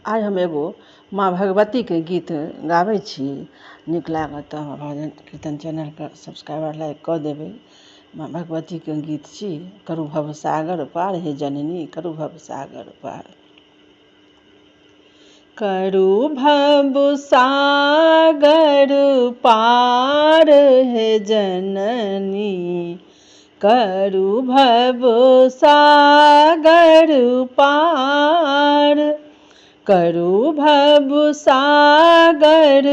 आइ हम एगो माँ भगवती के गीत गाबै छी। नीक लागत तऽ हमर भजन कीर्तन चैनल के सब्सक्राइबर लाइक कऽ देबै। माँ भगवती के गीत छी। करू भव सागर पार हे जननी, करू भव सागर पार। करू भव सागर पार हे जननी, करू भव सागर पार। करू भव सागर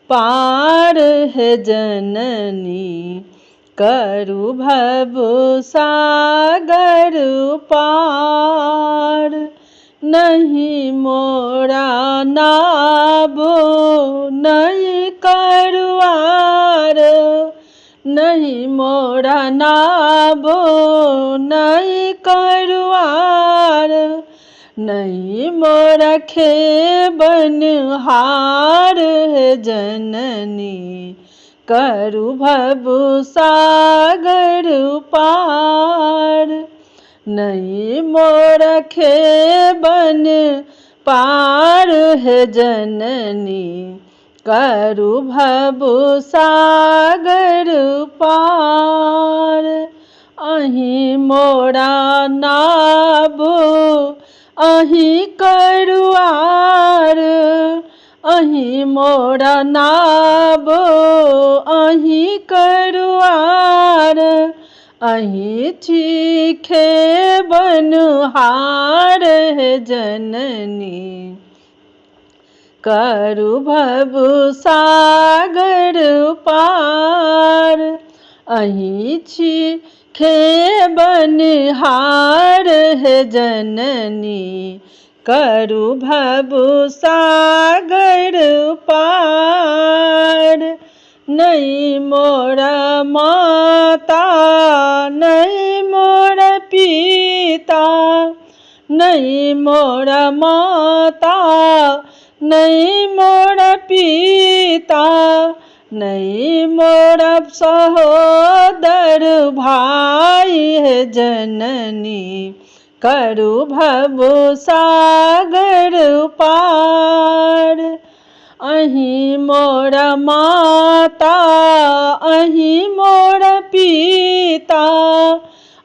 पार हे जननी, करू भव सागर पार। नहीं मोरा नाबो नहीं करवार, नहीं मोरा नाबो नहीं करवार। नहीं मोरा खेबन हार है जननी, करू भव सागर पार। नहीं मोरा खेबन पार है जननी, करू भव सागर पार। अहि मोरा नाबो अहि करवार, अहि मोरा नाबो अहि करवार। अहि छी खेबन हार है जननी, करू भव सागर पार। अहि छी खेबन हार है जननी, करू भव सागर पार। नहीं मोरा माता नहीं मोरा पिता, नहीं मोरा माता नहीं मोरा पिता। नहीं मोरा सहोदर भाई है जननी, करू भव सागर पार। अहि मोरा माता अहि मोरा पिता,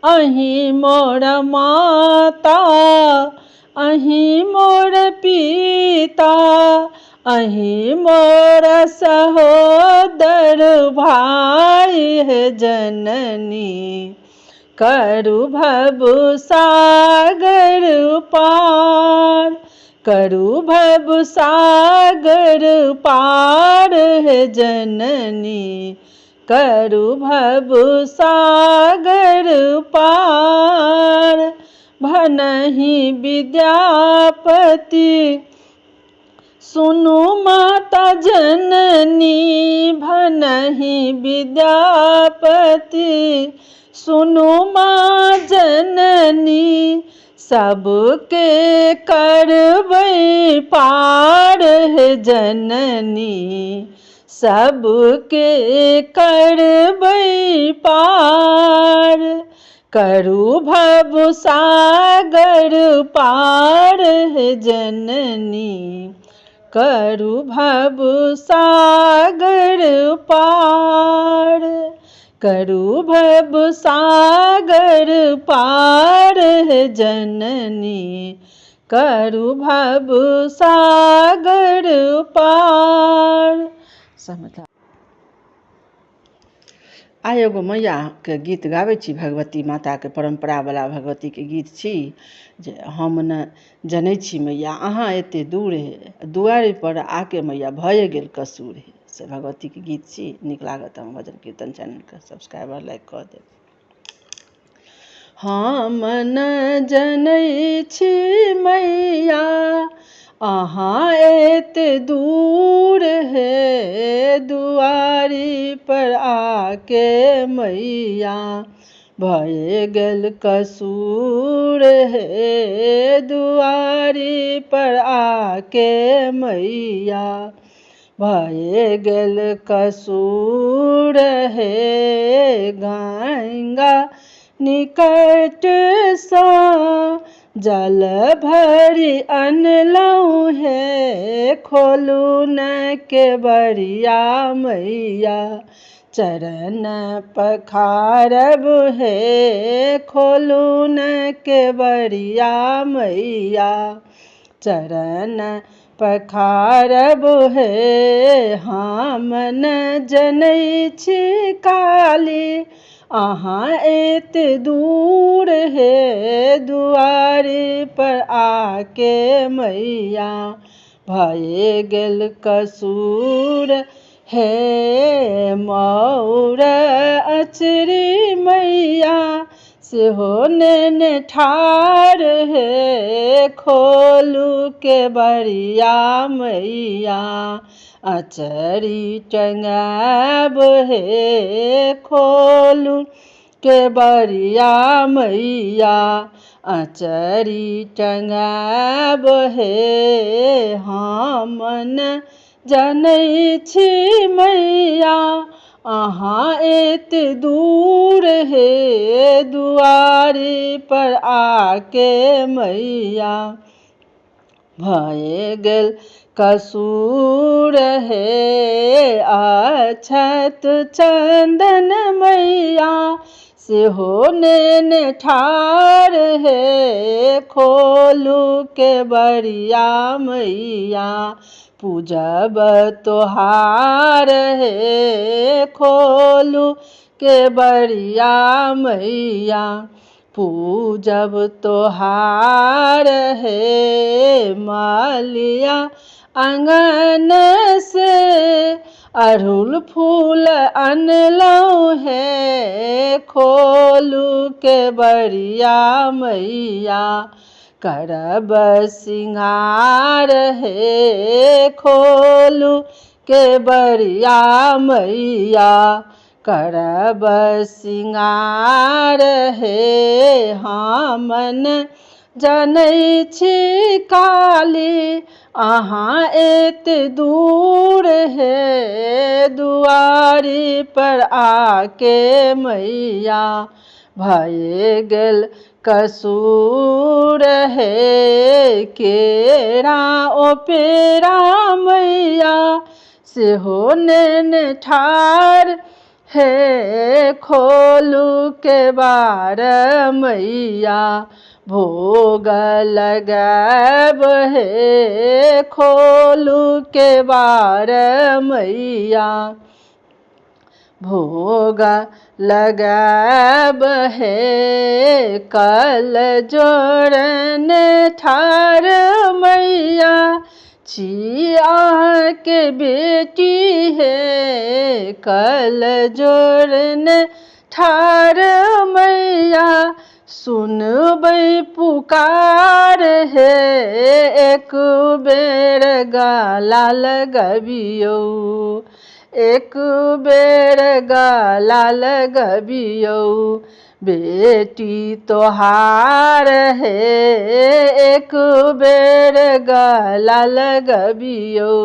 अहि मोरा माता अहि मोरा पिता। अहि मोरा सहोदर भाई है जननी, करू भव सागर पार। करू भव सागर पार है जननी, करू भव सागर पार। भनहि विद्यापति सुनु माता जननी, भनहि विद्यापति सुनु माँ जननी। सबके करबै पार है जननी, सबके करबै पार। करू भव सागर पार है जननी, करू भव सागर पार। करू भव सागर पार है जननी, करू भव सागर पार। आइ एगो मैया के गीत गाबै छी। भगवती माता के परम्परा वाला भगवती के गीत छी। जे हम न जनै छी मैया अहाँ एते दूर है, दुआरे पर आके मैया भए गेल कसूर है। से भगवती के गीत छी। नीक लागत हम भजन कीर्तन चैनल के सब्सक्राइबर लाइक कऽ देब। हम न जनै छी मैया अहाँ एते दूर है, दुआरी पर आके मैया भए गेल कसूर है। दुआरी पर आके मैया भए गेल कसूर है। गंगा निकट सा जल भरी अनलहुँ हे खोलू न केवड़िया मैया। चरण पखारब हे खोलू न केवड़िया मैया। चरण पखारब हे हम न जनै छी काली। अहाँ एते दूर हे दुआरे पर आके मैया। भए गेल कसूर हे मौर अचरी मैया। सेहो नेने ठाढ़ हे खोलू केवड़िया मैया। अचरी टंगाब हे खोलू केवड़िया मैया। अचरी टंगाब हे हम न जनै छी मैया। अहाँ एते दूर हे दुआरे पर आके मैया। भए गेल कसूर हे अछत चंदन मैया। सेहो नेने ठाढ़ हे खोलू केवड़िया मैया। पूजब तोहार हे खोलू केवड़िया मैया। पूजब तोहार हे मालिया। आंगन से अड़हुल फूल अनलहुँ हे खोलू केवड़िया मैया। करब सिंगार हे खोलू केवड़िया मैया। करब सिंगार हे हम न जनै छी काली। अहाँ एते दूर हे दुआरी पर आके मैया। भए गेल कसूर हे केरा ओपेरा मैया। सेहो नेने ठाढ़ हे खोलू केवाड़ मैया। भोग लगाब हे खोलू केवाड़ मैया। भोग लगाब हे कल जोड़न ठाढ़ मैया। छी अहाँके बेटी हे कल जोड़न ठाढ़ मैया। सुनबै पुकार हे एक बेर गला लगबियौ। एक बेर गला लगबियौ। बेटी तोहार हे एक बेर गला लगबियौ।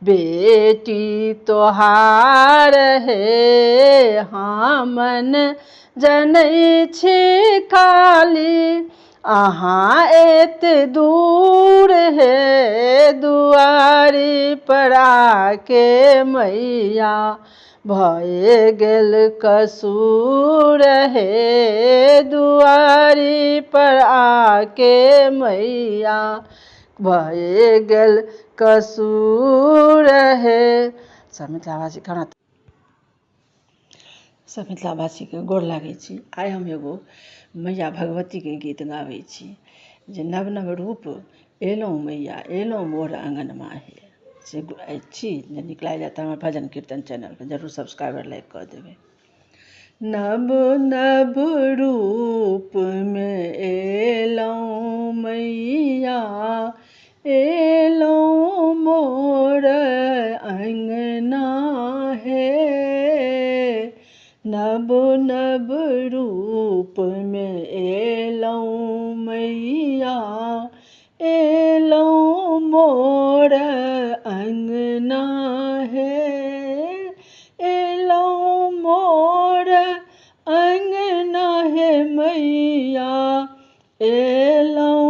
बेटी तोहार हे हम न जनै छी काली। अहाँ एते दूर हे दुआरी पर आके मैया। भए गेल कसूर हे दुआरी पर आके मैया। भए गेल कसूर हे। सब मिथिलावासी खाना सब मिथिलावासीके गोर लागै छी। आइ हम एगो मैया भगवतीके गीत गाबै छी जे नव नव रूप एलहुँ मैया एलहुँ मोर आँगनमा हे। से छी जे नीक लागि जायत हमर भजन कीर्तन चैनलके जरूर सब्सक्राइबर लाइक कऽ देबै। नव नव रूपमे एलहुँ मैया एलहुँ मोर अँगना हे। नव नव रूपमे एलहुँ मैया एलहुँ मोर अँगना हे। एलहुँ मोर अँगना हे मैया एलहुँ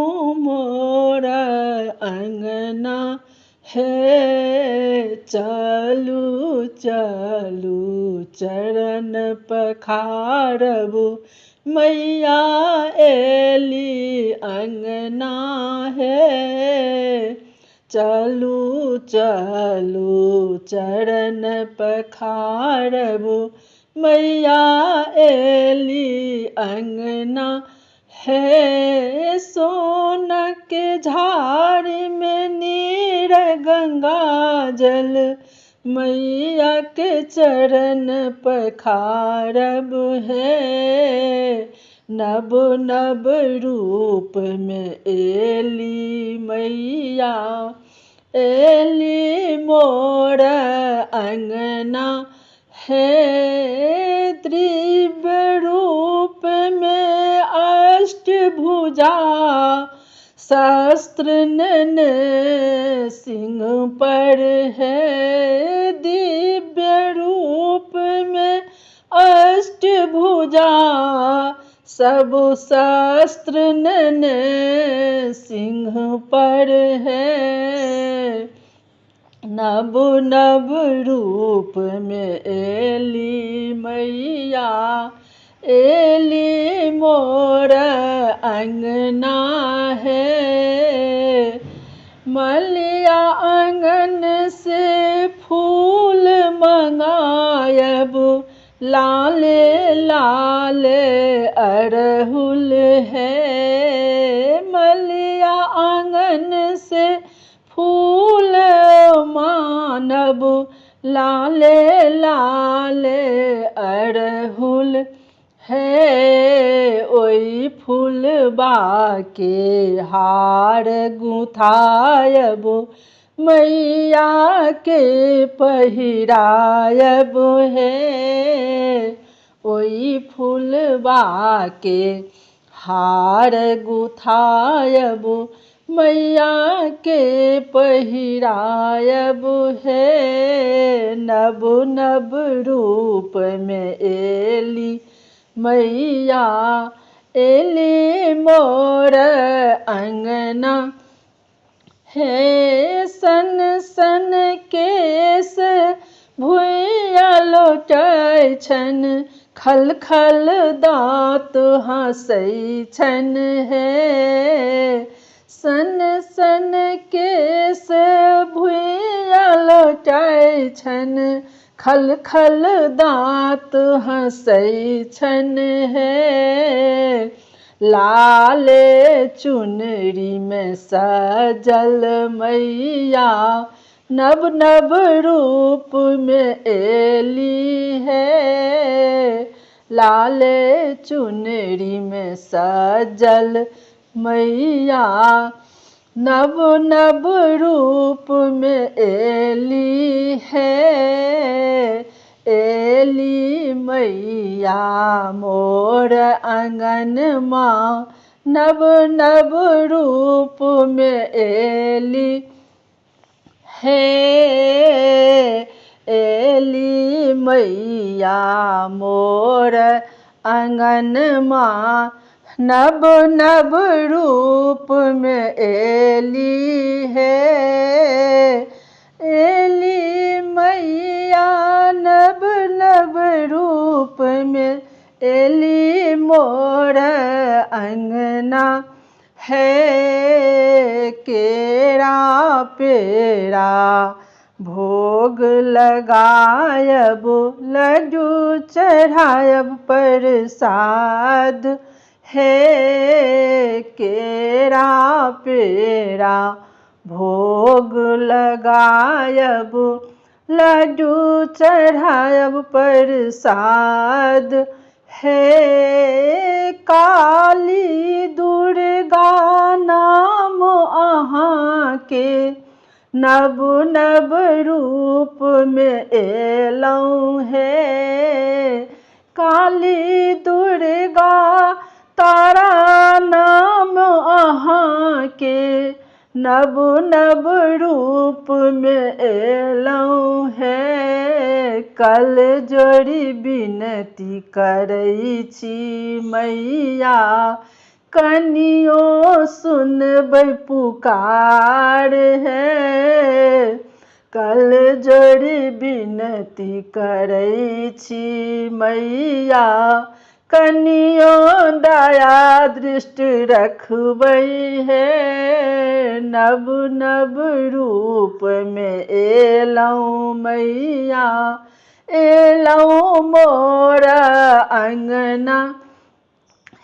पखारब मैया एली अंगना है। चलू चलू चरण पखारब मैया एली अंगना है। सोनक झाड़ी में नीर गंगा जल मैया के चरण पखारब है। नब नब रूप में एली मैया एली मोर अंगना है। दिव्य रूप में अष्टभुजा शस्त्र नयन सिंह पर है। दिव्य रूप में अष्टभुजा सब शस्त्र नयन सिंह पर है। नव नव रूप में एली मैया एली मोर अंगना है। मलिया आंगन से फूल मंगायब लाले लाले अड़हुल है। मलिया आंगन से फूल मानब लाले लाले अड़हुल है। ओई फूलबा के हार गुथायब मैया के पहिरायब है। ओई फूलबा के हार गुथायब मैया के पहिरायब है। नब नब रूप में एली मैया एली मोर अंगना है। सन सन केस भुइया लोटै छन खल खल दाँत हँसै छन है। सन सन केस भुइया लोटै छन खल खल दाँत हँसै छन है। लाले चुनरी में सजल मैया नव नव रूप में एली है। लाले चुनरी में सजल मैया नव नव रूप में एली है। एली मैया मोर आंगन माँ नव नव रूप में एली है। एली मैया मोर आंगन माँ नव नव रूप में एली है। एली मैया नव नव रूप में एली मोर अंगना है। केरा पेड़ा भोग लगायब लड्डू चढ़ायब प्रसाद है। केरा पेड़ा भोग लगायब लड्डू चढ़ायब प्रसाद है। काली दुर्गा नाम अहाँ के नव नव रूप में एलौं है। काली दुर्गा तारा नाम अहाँ के नव नव रूप में एलौं है। कल जोड़ी विनती करै छी मैया कनियो सुनबै पुकार है। कल जोड़ी विनती करै छी मैया कनियो दया दृष्टि रखबै हे, नव नव रूप में एलौं मैया, एलौं मोर अंगना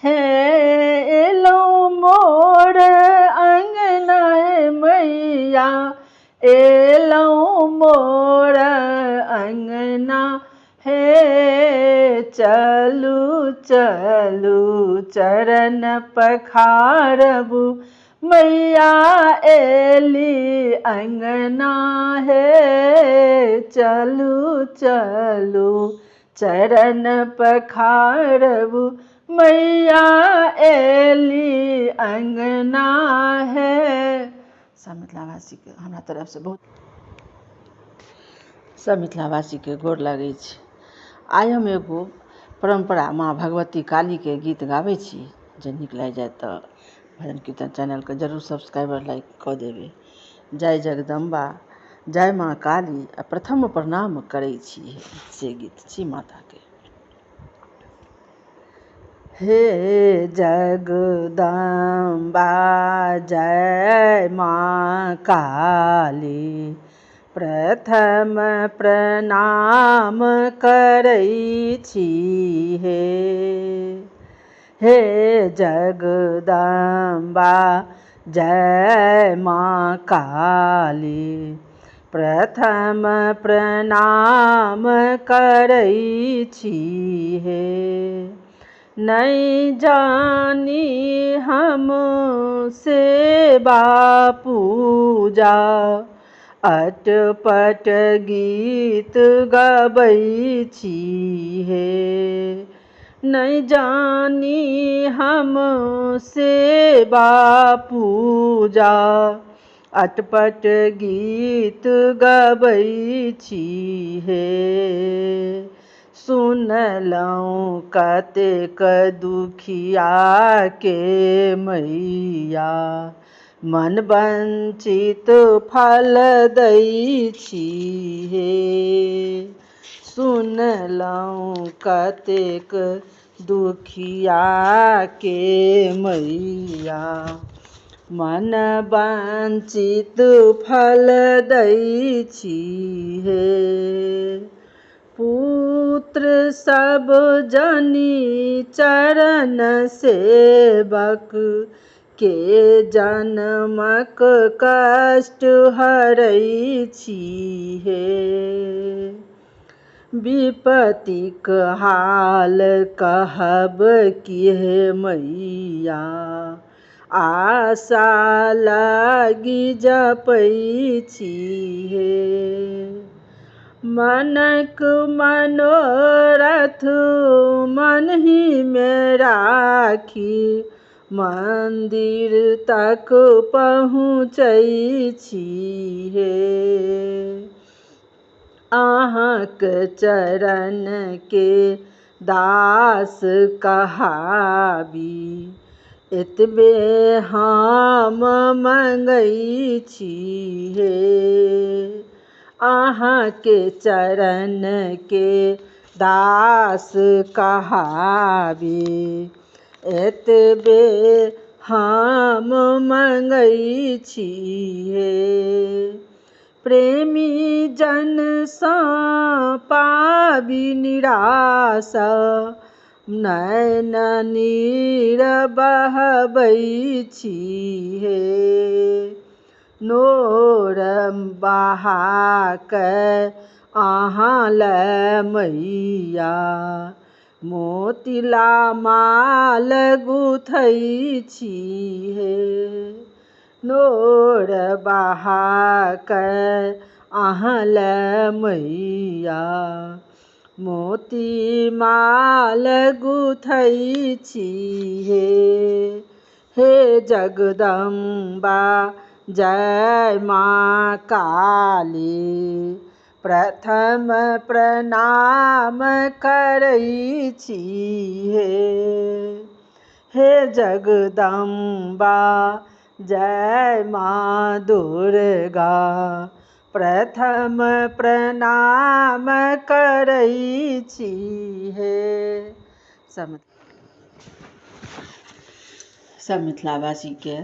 हे, एलौं मोर अंगना हे मैया, एलौं मोर अंगना हे। चलू चलू चरण पखारबू, मैया एली अंगना हे। चलू चलू चरण पखारबू, मैया एली अंगना है। सब मिथिलावासी के हमरा तरफ से बहुत सब मिथिलावासी के गोर लागै छी। आइ हम एगो परम्परा माँ भगवती काली के गीत गाबै छी। जे नीक लागि जाए तऽ भजन कीर्तन चैनल के जरूर सब्सक्राइबर लाइक कऽ देबै। जय जगदम्बा, जय माँ काली, प्रथम प्रणाम करै छी। से गीत छी माता के। हे जगदम्बा जय माँ काली, प्रथम प्रणाम करै छी हे। हे जगदम्बा जय माँ काली, प्रथम प्रणाम करै छी हे। नहीं जानी हम सेवा पूजा, अटपट गीत गबै छी हे। नहीं जानी हम सेवा पूजा, अटपट गीत गबै छी हे। सुनलहुँ कतेक दुखिया के मैया, मन वंचित फल दै छी हे। सुनलहुँ कतेक दुखिया के मैया, मन वंचित फल दै छी हे। पुत्र सब जनी चरण सेवक के, जन्मक कष्ट हरै छी हे। विपत्तिक हाल कहब कि हे मैया, आशा लागी जपै छी हे। मनक मनोरथ मन ही में राखी, मंदिर तक पहुँचै छी हे। अहाँक चरण के दास कहाबी, एतबे हम मंगै छी हे। अहाँके चरण के दास कहाबी, एतबे हम मंगै छी हे। प्रेमी जन सँ पाबी निराशा, नैन नीर बहबै छी हे। नोर बहाक अहाँ लए मैया, मोतिला माल गुथै छी हे। नोर बहाक अहाँ लए मैया, मोती माल गुथै छी हे। हे जगदम्बा जय माँ काली, प्रथम प्रणाम करै छी हे। हे जगदम्बा जय माँ दुर्गा, प्रथम प्रणाम करै छी हे। सब मिथिलावासीके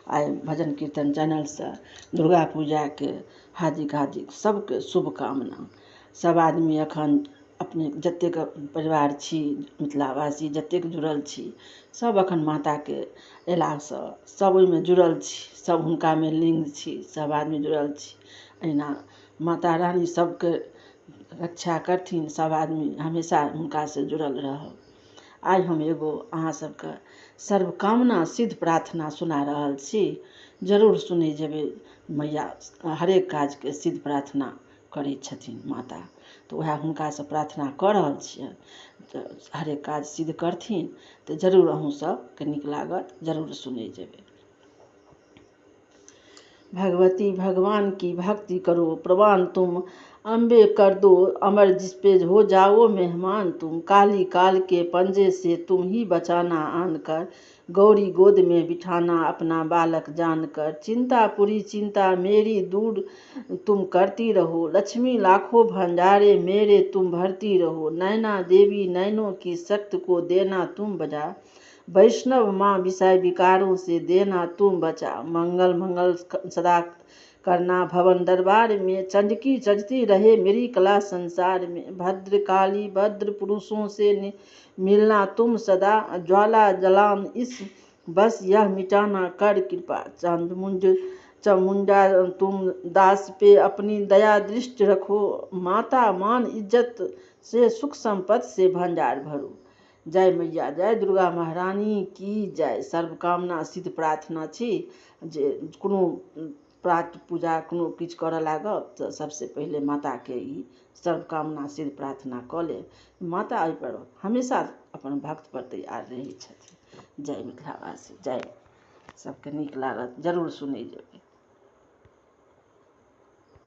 आइ भजन कीर्तन चैनलसँ दुर्गा पूजाके हार्दिक सबके शुभकामना। सब आदमी एखन अपने जतेक परिवार छी मिथिलावासी जतेक जुड़ल छी सब एखन माताके अयलासँ सब ओहिमे जुड़ल छी, सब हुनकामे लीन छी, सब आदमी जुड़ल छी। अहिना माता रानी सबके रक्षा करथिन, सब आदमी हमेशा हुनकासँ जुड़ल रहब। आइ हम एगो अहाँ सबके सर्वकामना सिद्ध प्रार्थना सुना रहल छी, जरूर सुनै जेबै। मैया हरेक काजके सिद्ध प्रार्थना करै छथिन माता, तऽ वएह हुनकासँ प्रार्थना कऽ रहल छियनि, तऽ हरेक काज सिद्ध करथिन। तऽ जरूर अहूँ सबके नीक लागत, जरूर सुनै जेबै। भगवती भगवान की भक्ति करो प्रवान तुम, अम्बे कर दो अमर जिस पे हो जाओ मेहमान तुम। काली काल के पंजे से तुम ही बचाना आन कर, गौरी गोद में बिठाना अपना बालक जानकर। चिंता पूरी चिंता मेरी दूर तुम करती रहो, लक्ष्मी लाखों भंडारे मेरे तुम भरती रहो। नैना देवी नैनों की शक्ति को देना तुम बजा, वैष्णव माँ विषय विकारों से देना तुम बचा। मंगल मंगल सदा करना भवन दरबार में, चंडकी चजती रहे मेरी कला संसार में। भद्र काली भद्र पुरुषों से मिलना तुम सदा, ज्वाला जलान इस बस यह मिटाना कर कृपा। चामुंडा तुम दास पे अपनी दया दृष्टि रखो, माता मान इज्जत से सुख संपत्ति से भंडार भरो। जय मैया, जय दुर्गा महारानी की जय। सर्वकामना सिद्ध प्रार्थना छी जे कोनो पाठ पूजा कोनो किछु करऽ लागब तऽ सबसे पहिले माताके ई सर्वकामना सिद्ध प्रार्थना कऽ लेब। माता एहिपर हमेशा अपन भक्त पर तैयार रहै छथिन। जय मिथिलावासी, जय। सबके नीक लागत, जरूर सुनै जेबै।